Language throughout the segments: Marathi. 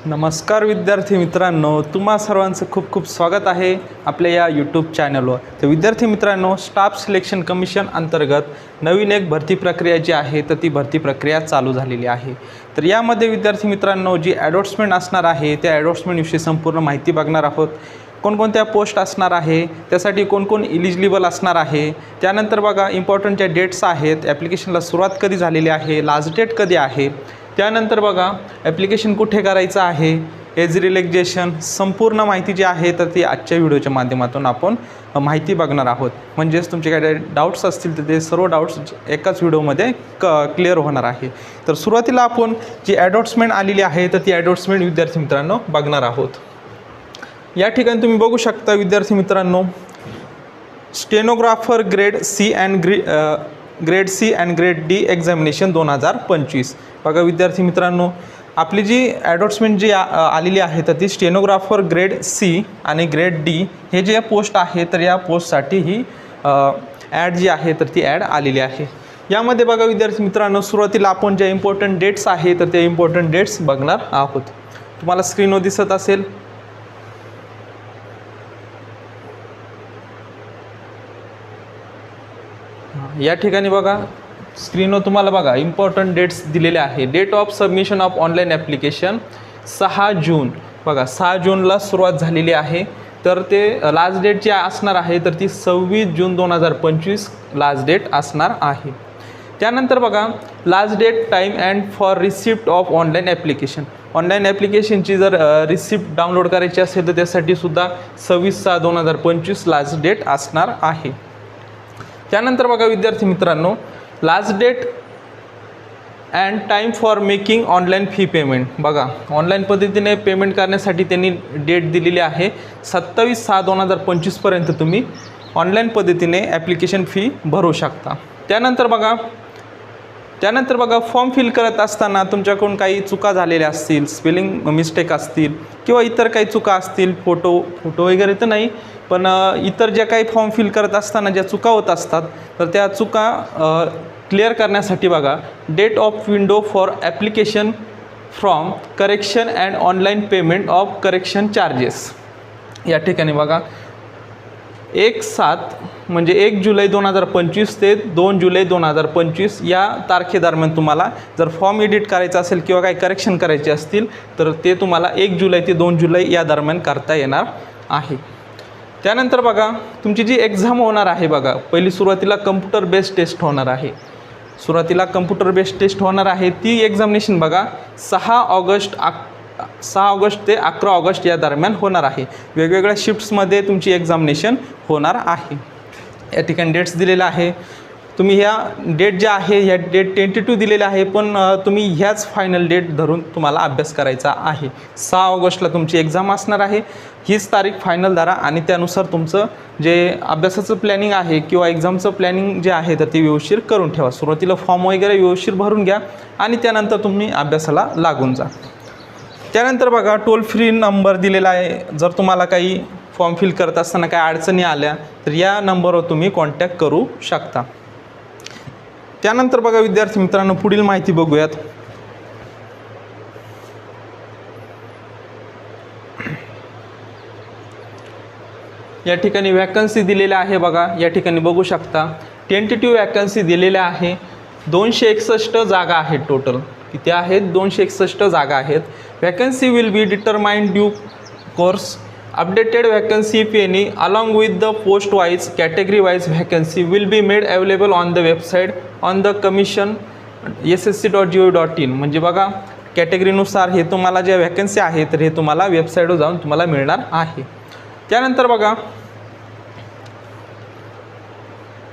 नमस्कार विद्यार्थी मित्रांनो, तुम्हा सर्वांचं खूप खूप स्वागत आहे आपल्या या यूट्यूब चॅनलवर। तर विद्यार्थी मित्रांनो, स्टाफ सिलेक्शन कमिशन अंतर्गत नवीन एक भरती प्रक्रिया जी आहे तर ती भरती प्रक्रिया चालू झालेली आहे। तर यामध्ये विद्यार्थी मित्रांनो जी ॲडव्हर्टाइजमेंट असणार आहे त्या ॲडव्हर्टाइजमेंटविषयी संपूर्ण माहिती बघणार आहोत। कोणकोणत्या पोस्ट असणार आहे, त्यासाठी कोण कोण इलिजिबल असणार आहे, त्यानंतर बघा इम्पॉर्टंट ज्या डेट्स आहेत, ॲप्लिकेशनला सुरुवात कधी झालेली आहे, लास्ट डेट कधी आहे, त्यानंतर बघा ॲप्लिकेशन कुठे करायचं आहे, एज रिलॅक्सेशन, संपूर्ण माहिती जी आहे तर ती आजच्या व्हिडिओच्या माध्यमातून आपण माहिती बघणार आहोत। म्हणजेच तुमचे काय डाऊट्स असतील तर ते सर्व डाऊट्स एकाच व्हिडिओमध्ये क्लिअर होणार आहे। तर सुरुवातीला आपण जी ॲडव्हर्टाइजमेंट आलेली आहे तर ती ॲडव्हर्टाइजमेंट विद्यार्थी मित्रांनो बघणार आहोत। या ठिकाणी तुम्ही बघू शकता विद्यार्थी मित्रांनो, stenographer grade C and grade D examination 2025। बघा विद्यार्थी मित्रांनो, आपली जी ॲडव्हर्टाइजमेंट जी आलेली आहे तर ती स्टेनोग्राफर ग्रेड सी आणि ग्रेड डी हे जे पोस्ट आहे तर या पोस्टसाठी ही ॲड जी आहे तर ती ॲड आलेली आहे। यामध्ये बघा विद्यार्थी मित्रांनो, सुरुवातीला आपण ज्या इम्पॉर्टंट डेट्स आहे तर ते इम्पॉर्टंट डेट्स बघणार आहोत। तुम्हाला स्क्रीनवर दिसत असेल, या ठिकाणी बघा स्क्रीनवर तुम्हाला बघा इम्पॉर्टंट डेट्स दिलेले आहे। Date of submission of online application 6 June, बघा 6 जूनला सुरुवात झालेली आहे। तर ते लास्ट डेट जी असणार आहे तर ती 26 जून 2025 लास्ट डेट असणार आहे। त्यानंतर बघा last date time and for receipt of online application, online ॲप्लिकेशनची जर रिसिप्ट डाउनलोड करायची असेल तर त्यासाठी सुद्धा 26/6/2025 लास्ट डेट असणार आहे। त्यानंतर बघा विद्यार्थी मित्रांनो, last date and time for making online fee payment, बघा ऑनलाईन पद्धतीने पेमेंट करण्यासाठी त्यांनी डेट दिलेली आहे 27/6/2025 पर्यंत तुम्ही ऑनलाईन पद्धतीने ॲप्लिकेशन फी भरू शकता। त्यानंतर बघा फॉर्म फिल करत असताना तुमच्याकडून काही चुका झालेल्या असतील, स्पेलिंग मिस्टेक असतील किंवा इतर काही चुका असतील, फोटो वगैरे तर नाही पण इतर ज्या काही फॉर्म फिल करत असताना ज्या चुका होत असतात तर त्या चुका क्लिअर करण्यासाठी बघा date of window for application from correction and online payment of correction charges, या ठिकाणी बघा 1/7 म्हणजे 1 जुलै 2025 ते 2 जुलै 2025 या तारखेदरम्यान तुम्हाला जर फॉर्म एडिट करायचा असेल किंवा काही करेक्शन करायचे असतील तर ते तुम्हाला 1 जुलै ते 2 जुलै या दरम्यान करता येणार आहे। त्यानंतर बघा तुमची जी एक्झाम होणार आहे, बघा पहिली सुरुवातीला कम्प्युटर बेस्ड टेस्ट होणार आहे। सुरुवातीला कम्प्युटर बेस्ड टेस्ट होणार आहे, ती एक्झामिनेशन बघा 6 ऑगस्ट ते 11 ऑगस्ट या दरम्यान होणार आहे। वेगवेगळ्या शिफ्ट्समध्ये तुमची एक्झामिनेशन होणार आहे। या ठिकाणी डेट्स दिलेल्या आहे, तुम्ही ह्या डेट ज्या आहे ह्या डेट टेंटेटिव्ह दिलेल्या आहे पण तुम्ही ह्याच फायनल डेट धरून तुम्हाला अभ्यास करायचा आहे। 6 ऑगस्टला तुमची एक्झाम असणार आहे, हीच तारीख फायनल धरा आणि त्यानुसार तुमचं जे अभ्यासाचं प्लॅनिंग आहे किंवा एक्झामचं प्लॅनिंग जे आहे तर ते व्यवस्थित करून ठेवा। सुरुवातीला फॉर्म वगैरे व्यवस्थित भरून घ्या आणि त्यानंतर तुम्ही अभ्यासाला लागून जा। त्यानंतर बघा टोल फ्री नंबर दिलेला आहे, जर तुम्हाला काही फॉर्म फिल करत असताना काही अडचणी आल्या तर या नंबरवर तुम्ही कॉन्टॅक्ट करू शकता। त्यानंतर बघा विद्यार्थी मित्रांनो, पुढील माहिती बघूयात। या ठिकाणी वॅकन्सी दिलेल्या आहे, बघा या ठिकाणी बघू शकता टेंटेटिव्ह वॅकन्सी दिलेल्या आहे। 261 जागा आहेत टोटल, किती आहेत 261 जागा आहेत। Vacancy will be determined due course, updated vacancy if any along with the post wise category wise vacancy will be made available on the website on the commission ssc.go.in। म्हणजे बघा कॅटेगरीनुसार हे तुम्हाला ज्या वॅकन्सी आहे तर हे तुम्हाला वेबसाईटवर जाऊन तुम्हाला मिळणार आहे। त्यानंतर बघा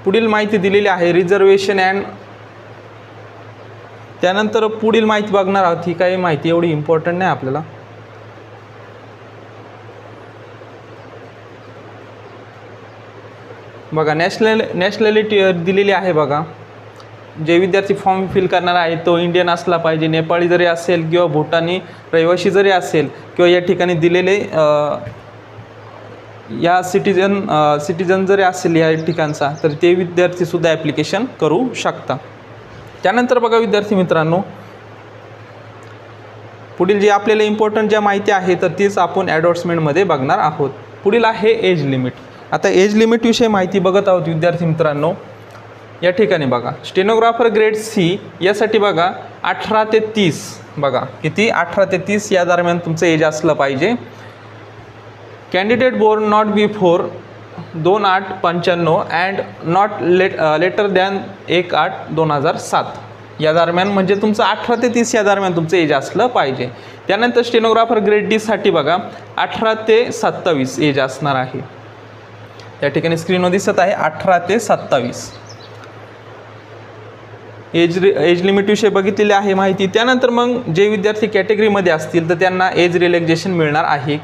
पुढील माहिती दिलेली आहे रिझर्वेशन अँड, त्यानंतर पुढील माहिती बघणार आहोत। ही काही माहिती एवढी इम्पॉर्टंट नाही आपल्याला। बघा नॅशनॅलिटी दिलेली आहे, बघा जे विद्यार्थी फॉर्म फिल करणार आहे तो इंडियन असला पाहिजे, नेपाळी जरी असेल किंवा भूटानी रहिवासी जरी असेल किंवा या ठिकाणी दिलेले या सिटीजन जरी असेल या ठिकाणचा तर ते विद्यार्थीसुद्धा ॲप्लिकेशन करू शकता। त्यानंतर बघा विद्यार्थी मित्रांनो, पुढील जे आपल्याला इम्पॉर्टंट ज्या माहिती आहे तर तीच आपण ॲडव्हर्टाइजमेंटमध्ये बघणार आहोत. पुढील आहे एज लिमिट. आता एज लिमिटविषयी माहिती बघत आहोत विद्यार्थी मित्रांनो. या ठिकाणी बघा स्टेनोग्राफर ग्रेड सी यासाठी बघा 18 ते 30 बघा किती 18 ते 30 या दरम्यान तुमचं एज असलं पाहिजे. Candidate born not before 2895 and not later than 1/8/2007 या दरम्यान, म्हणजे तुमचं 18 ते 30 या दरम्यान तुमचं एज असलं पाहिजे. त्यानंतर स्टेनोग्राफर ग्रेड डीसाठी बघा 18 ते 27 एज असणार आहे. या ठिकाणी स्क्रीनवर दिसत आहे 18 ते 27 एज लिमिटविषयी बघितलेली आहे माहिती. त्यानंतर मग जे विद्यार्थी कॅटेगरीमध्ये असतील तर त्यांना एज रिलॅक्सेशन मिळणार आहे.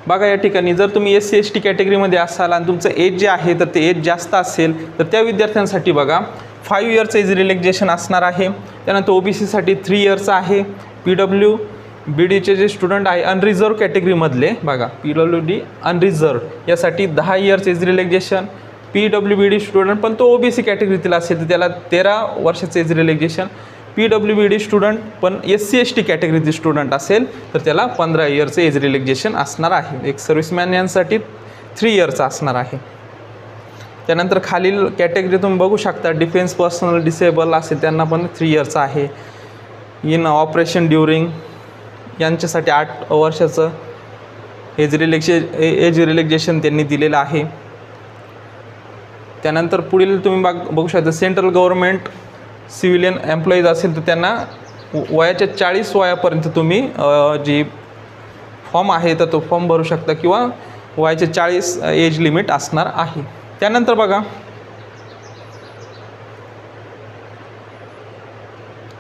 बघा या ठिकाणी जर तुम्ही SC ST कॅटेगरीमध्ये असाल आणि तुमचं एज जे आहे तर ते एज जास्त असेल तर त्या विद्यार्थ्यांसाठी बघा 5 इयर्सचं एज रिलॅक्सेशन असणार आहे. त्यानंतर OBCसाठी 3 इयर्सचं आहे. PWBDचे जे स्टुडंट आहे अनरिझर्व कॅटेगरीमधले बघा PWD अनरिझर्व यासाठी 10 years age relaxation. PWBD student पण तो OBC कॅटेगरीतील असेल तर त्याला 13 वर्षाचं एज रिलॅक्सेशन. PWBD स्टुडंट पण SC ST कॅटेगरीतील स्टुडंट असेल तर त्याला 15 इयर्सचं एज रिलॅक्सेशन असणार आहे. एक सर्व्हिसमॅन यांसाठी 3 इयर्सचं असणार आहे. त्यानंतर खालील कॅटेगरी तुम्ही बघू शकता डिफेन्स पर्सनल डिसेबल असेल त्यांना पण 3 इयर्सचं आहे. इन ऑपरेशन ड्युरिंग यांच्यासाठी 8 वर्षाचं एज रिलॅक्सेशन त्यांनी दिलेलं आहे. त्यानंतर पुढील तुम्ही बघू शकता सेंट्रल गव्हर्नमेंट सिव्हिलियन एम्प्लॉईज असेल तर त्यांना वयाच्या 40 वयापर्यंत तुम्ही जी फॉर्म आहे तर तो फॉर्म भरू शकता किंवा वयाच्या 40 एज लिमिट असणार आहे. त्यानंतर बघा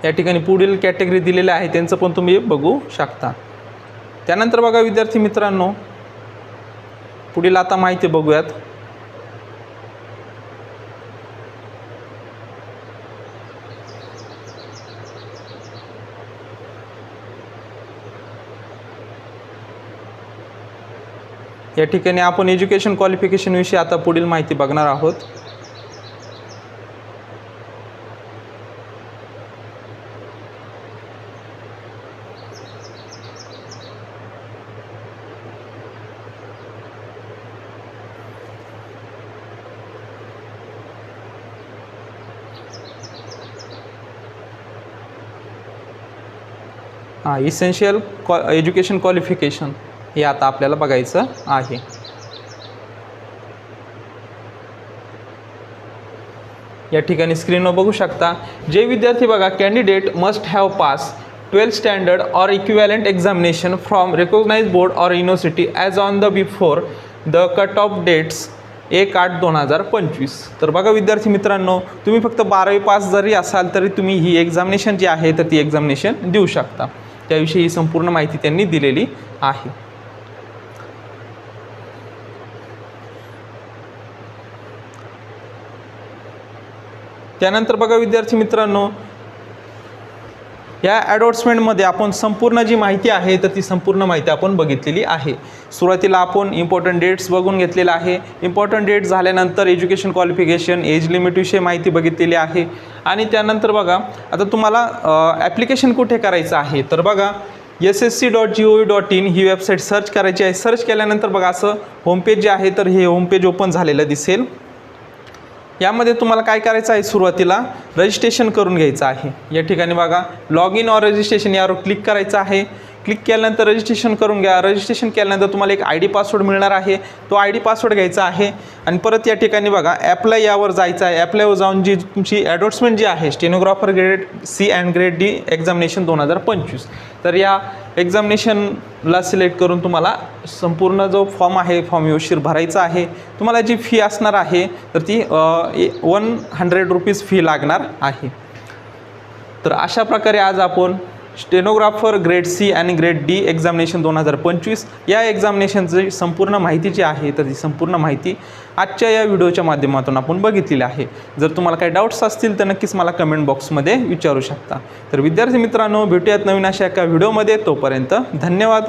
या ठिकाणी पुढील कॅटेगरी दिलेल्या आहे त्यांचं पण तुम्ही बघू शकता. त्यानंतर बघा विद्यार्थी मित्रांनो पुढील आता माहिती बघूयात. या ठिकाणी आपण एज्युकेशन क्वालिफिकेशन विषयी आता पुढील माहिती बघणार आहोत. इसेन्शियल एज्युकेशन क्वालिफिकेशन हे आता आपल्याला बघायचं आहे. या ठिकाणी स्क्रीनवर बघू शकता जे विद्यार्थी बघा candidate must have pass 12th standard or equivalent examination from recognised board or university as on the before the cut off dates 1/8/2025. तर बघा विद्यार्थी मित्रांनो तुम्ही फक्त 12वी पास जरी असाल तरी तुम्ही ही एक्झामिनेशन जी आहे तर ती एक्झामिनेशन देऊ शकता. त्याविषयी ही संपूर्ण माहिती त्यांनी दिलेली आहे. त्यानंतर बघा विद्यार्थी मित्रांनो या ॲडव्हर्टाइजमेंटमध्ये आपण संपूर्ण जी माहिती आहे तर ती संपूर्ण माहिती आपण बघितलेली आहे. सुरुवातीला आपण इम्पॉर्टंट डेट्स बघून घेतलेला आहे. इम्पॉर्टंट डेट झाल्यानंतर एज्युकेशन क्वालिफिकेशन एज लिमिटविषयी माहिती बघितलेली आहे. आणि त्यानंतर बघा आता तुम्हाला ॲप्लिकेशन कुठे करायचं आहे तर बघा ssc.gov.in ही वेबसाईट सर्च करायची आहे. सर्च केल्यानंतर बघा असं होमपेज जे आहे तर हे होमपेज ओपन झालेलं दिसेल. यामध्ये तुम्हाला काय करायचं आहे सुरुवातीला रजिस्ट्रेशन करून घ्यायचं आहे. या ठिकाणी बघा लॉग इन ऑर रजिस्ट्रेशन यावर क्लिक करायचं आहे. क्लिक केल्यानंतर रजिस्ट्रेशन करून घ्या. रजिस्ट्रेशन केल्यानंतर तुम्हाला एक ID पासवर्ड मिळणार आहे. तो ID पासवर्ड घ्यायचा आहे आणि परत या ठिकाणी बघा ॲप्लाय यावर जायचं आहे. ॲप्लायवर जाऊन जी तुमची ॲडव्हर्टाइजमेंट जी आहे stenographer grade C and grade D examination 2025 तर या एक्झामिनेशनला सिलेक्ट करून तुम्हाला संपूर्ण जो फॉर्म आहे फॉर्म व्यवस्थित भरायचा आहे. तुम्हाला जी फी असणार आहे तर ती 100 रुपीज फी लागणार आहे. तर अशा प्रकारे आज आपण स्टेनोग्राफर ग्रेड C आणि ग्रेड D एक्झामिनेशन 2025 या एक्झामिनेशनची संपूर्ण माहिती जी आहे तर ती संपूर्ण माहिती आजच्या या व्हिडिओच्या माध्यमातून आपण बघितलेली आहे. जर तुम्हाला काही डाऊट्स असतील तर नक्कीच मला कमेंट बॉक्समध्ये विचारू शकता. तर विद्यार्थी मित्रांनो भेटूयात नवीन अशा एका व्हिडिओमध्ये. तोपर्यंत धन्यवाद.